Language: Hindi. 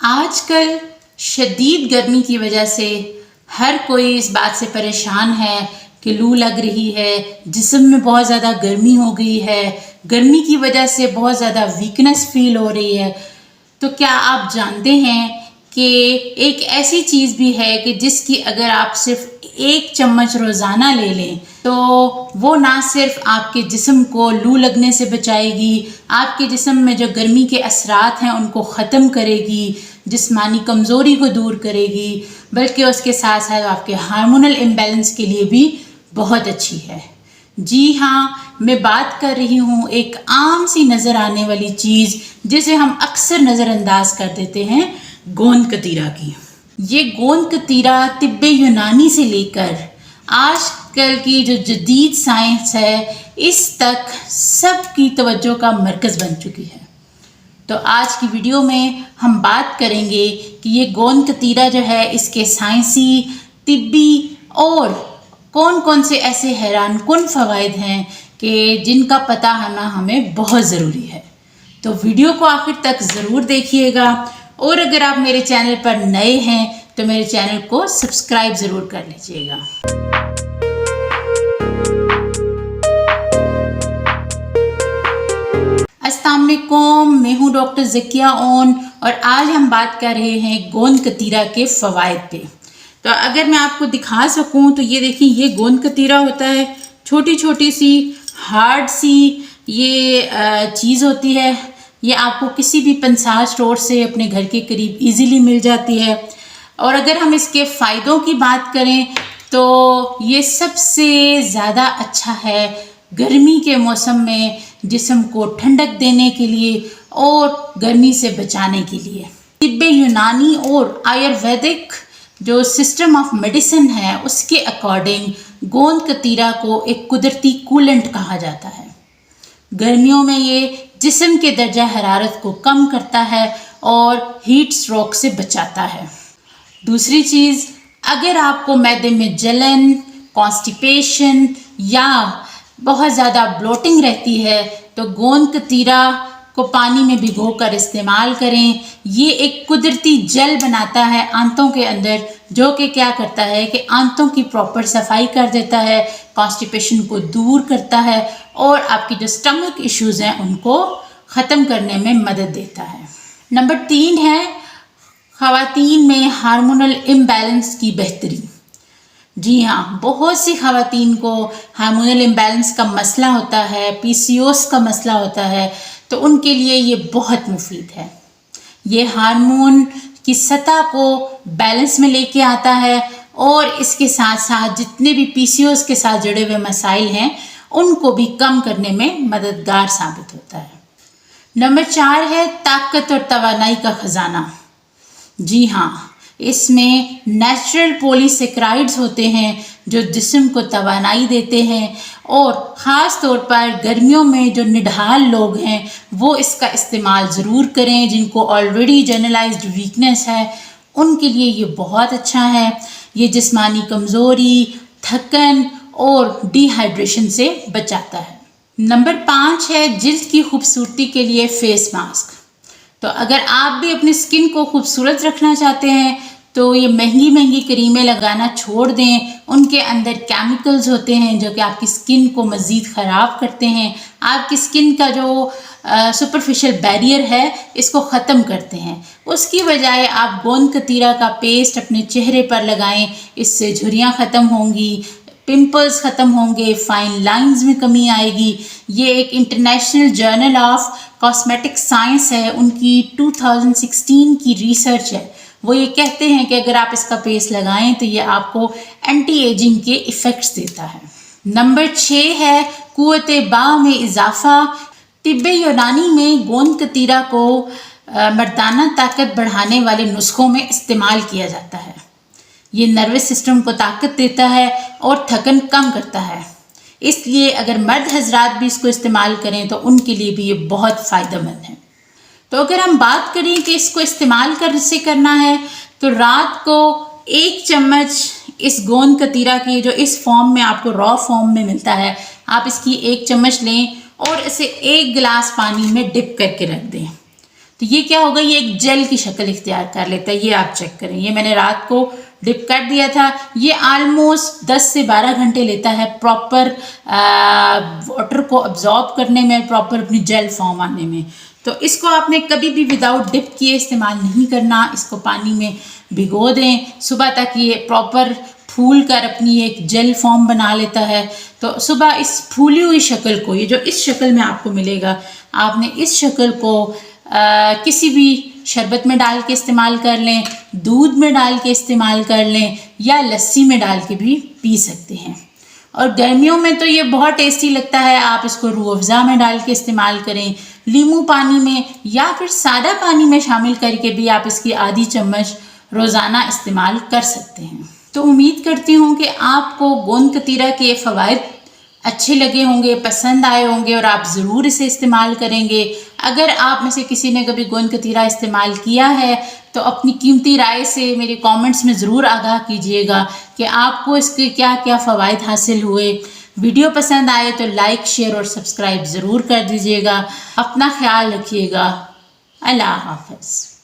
आजकल शदीद गर्मी की वजह से हर कोई इस बात से परेशान है कि लू लग रही है, जिस्म में बहुत ज़्यादा गर्मी हो गई है, गर्मी की वजह से बहुत ज़्यादा वीकनेस फील हो रही है। तो क्या आप जानते हैं कि एक ऐसी चीज़ भी है कि जिसकी अगर आप सिर्फ 1 चम्मच रोज़ाना ले लें तो वो ना सिर्फ आपके जिस्म को लू लगने से बचाएगी, आपके जिस्म में जो गर्मी के असरात हैं उनको ख़त्म करेगी, जिस्मानी कमज़ोरी को दूर करेगी, बल्कि उसके साथ साथ आपके हार्मोनल इम्बैलेंस के लिए भी बहुत अच्छी है। जी हाँ, मैं बात कर रही हूँ एक आम सी नज़र आने वाली चीज़ जिसे हम अक्सर नज़रअंदाज कर देते हैं, गोंद कतीरा की। ये गोंद कतीरा तिब्बे यूनानी से लेकर आजकल की जो जदीद साइंस है इस तक सबकी तवज्जो का मरकज़ बन चुकी है। तो आज की वीडियो में हम बात करेंगे कि ये गोंद कतीरा जो है इसके साइंसी, तिब्बी और कौन कौन से ऐसे हैरानकुन फ़वाइद हैं कि जिनका पता होना हमें बहुत ज़रूरी है। तो वीडियो को आखिर तक ज़रूर देखिएगा और अगर आप मेरे चैनल पर नए हैं तो मेरे चैनल को सब्सक्राइब ज़रूर कर लीजिएगा। अस्सलाम वालेकुम, मैं हूँ डॉक्टर ज़किया ओन और आज हम बात कर रहे हैं गोंद कतीरा के फ़वाइद पे। तो अगर मैं आपको दिखा सकूं तो ये देखिए, ये गोंद कतीरा होता है, छोटी छोटी सी हार्ड सी ये चीज़ होती है। ये आपको किसी भी पंसार स्टोर से अपने घर के करीब इजीली मिल जाती है। और अगर हम इसके फ़ायदों की बात करें तो ये सबसे ज़्यादा अच्छा है गर्मी के मौसम में जिस्म को ठंडक देने के लिए और गर्मी से बचाने के लिए। तिब्बे यूनानी और आयुर्वेदिक जो सिस्टम ऑफ मेडिसिन है उसके अकॉर्डिंग गोंद कतीरा को एक कुदरती कूलेंट कहा जाता है। गर्मियों में ये जिस्म के दर्जा हरारत को कम करता है और हीट स्ट्रोक से बचाता है। दूसरी चीज़, अगर आपको मैदे में जलन, कॉन्स्टिपेशन या बहुत ज़्यादा ब्लोटिंग रहती है तो गोंद कतीरा को पानी में भिगोकर इस्तेमाल करें। ये एक कुदरती जल बनाता है आंतों के अंदर, जो कि क्या करता है कि आंतों की प्रॉपर सफाई कर देता है, कॉन्स्टिपेशन को दूर करता है और आपकी जो स्टमक इश्यूज़ हैं उनको ख़त्म करने में मदद देता है। नंबर 3 है ख़वातीन में हार्मोनल इम्बैलेंस की बेहतरी। जी हाँ, बहुत सी ख़वातीन को हार्मोनल इम्बैलेंस का मसला होता है, PCOS का मसला होता है, तो उनके लिए ये बहुत मुफीद है। ये हार्मोन की सतह को बैलेंस में लेके आता है और इसके साथ साथ जितने भी PCOS के साथ जुड़े हुए मसाइल हैं उनको भी कम करने में मददगार साबित होता है। नंबर 4 है ताकत और तवानाई का ख़जाना। जी हाँ, इसमें नेचुरल पॉलीसेकेराइड्स होते हैं जो जिस्म को तवानाई देते हैं और ख़ास तौर पर गर्मियों में जो निढाल लोग हैं वो इसका इस्तेमाल ज़रूर करें। जिनको ऑलरेडी जनरलाइज्ड वीकनेस है उनके लिए ये बहुत अच्छा है। ये जिस्मानी कमज़ोरी, थकन और डिहाइड्रेशन से बचाता है। नंबर 5 है जिल्द की खूबसूरती के लिए फेस मास्क। तो अगर आप भी अपनी स्किन को खूबसूरत रखना चाहते हैं तो ये महंगी महंगी क्रीमें लगाना छोड़ दें। उनके अंदर केमिकल्स होते हैं जो कि आपकी स्किन को मज़ीद ख़राब करते हैं, आपकी स्किन का जो सुपरफिशियल बैरियर है इसको ख़त्म करते हैं। उसकी बजाय आप गोंद कतीरा का पेस्ट अपने चेहरे पर लगाएं, इससे झुर्रियाँ ख़त्म होंगी, पिंपल्स ख़त्म होंगे, फाइन लाइंस में कमी आएगी। ये एक international journal of cosmetic science है, उनकी 2016 की रिसर्च है। वो ये कहते हैं कि अगर आप इसका पेस्ट लगाएं तो ये आपको एंटी एजिंग के इफ़ेक्ट्स देता है। नंबर 6 है कुव्वते बा में इजाफा। तिब्बे यूनानी में गोंद कतीरा को मर्दाना ताकत बढ़ाने वाले नुस्खों में इस्तेमाल किया जाता है। ये नर्वस सिस्टम को ताकत देता है और थकन कम करता है। इसलिए अगर मर्द हजरात भी इसको इस्तेमाल करें तो उनके लिए भी ये बहुत फ़ायदेमंद है। तो अगर हम बात करें कि इसको इस्तेमाल कैसे करना है तो रात को 1 चम्मच इस गोंद कतीरा की, जो इस फॉर्म में आपको रॉ फॉर्म में मिलता है, आप इसकी 1 चम्मच लें और इसे 1 गिलास पानी में डिप करके रख दें। तो ये क्या होगा, ये एक जेल की शक्ल इख्तियार कर लेता है। ये आप चेक करें, ये मैंने रात को डिप कर दिया था। ये आलमोस्ट 10 से 12 घंटे लेता है प्रॉपर वाटर को अब्जॉर्ब करने में, प्रॉपर अपनी जेल फॉर्म आने में। तो इसको आपने कभी भी विदाउट डिप किए इस्तेमाल नहीं करना। इसको पानी में भिगो दें सुबह तक, ये प्रॉपर फूल कर अपनी एक जेल फॉर्म बना लेता है। तो सुबह इस फूली हुई शक्ल को, ये जो इस शक्ल में आपको मिलेगा, आपने इस शक्ल को किसी भी शरबत में डाल के इस्तेमाल कर लें, दूध में डाल के इस्तेमाल कर लें, या लस्सी में डाल के भी पी सकते हैं। और गर्मियों में तो ये बहुत टेस्टी लगता है। आप इसको रूह अफ़ज़ा में डाल के इस्तेमाल करें, नींबू पानी में, या फिर सादा पानी में शामिल करके भी आप इसकी आधी चम्मच रोज़ाना इस्तेमाल कर सकते हैं। तो उम्मीद करती हूँ कि आपको गोंद कतीरा के फ़वाइद अच्छे लगे होंगे, पसंद आए होंगे, और आप ज़रूर इसे इस्तेमाल करेंगे। अगर आप में से किसी ने कभी गोंद कतीरा इस्तेमाल किया है तो अपनी कीमती राय से मेरे कमेंट्स में ज़रूर आगाह कीजिएगा कि आपको इसके क्या क्या फ़वाइद हासिल हुए। वीडियो पसंद आए तो लाइक, शेयर और सब्सक्राइब ज़रूर कर दीजिएगा। अपना ख्याल रखिएगा। अल्लाह हाफ़िज़।